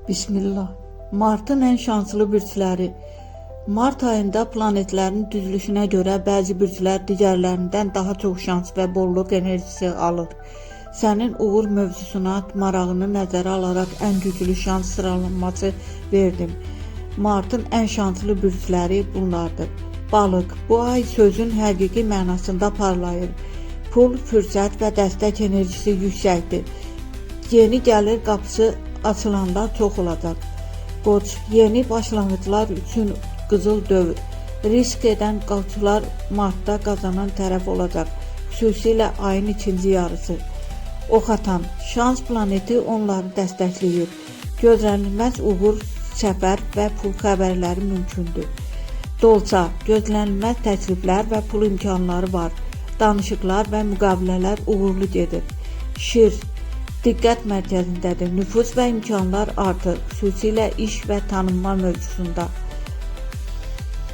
Bismillah. Martın ən şanslı bürcləri. Mart ayında planetlərin düzülüşünə görə bəzi bürclər digərlərindən daha çox şans və bolluq enerjisi alır. Sənin uğur mövzusuna marağını nəzərə alaraq ən güclü şans sıralanması verdim. Martın ən şanslı bürcləri bunlardır. Balıq. Bu ay sözün həqiqi mənasında parlayır. Pul, fürsət və dəstək enerjisi yüksəkdir. Yeni gəlir qapısı açılanlar çox olacaq. Qoç. Yeni başlanğıclar üçün qızıl dövr. Risk edən qoçlar martda qazanan tərəf olacaq. Xüsusilə ayın ikinci yarısı. Ox atan. Şans planeti onları dəstəkləyir. Gözlənilməz uğur, səfər və pul xəbərləri mümkündür. Dolça. Gözlənilməz təkliflər və pul imkanları var. Danışıqlar və müqavilələr uğurlu gedir. Şir. Diqqət mərkəzindədir. Nüfuz və imkanlar artır, xüsusilə iş və tanınma mövzusunda.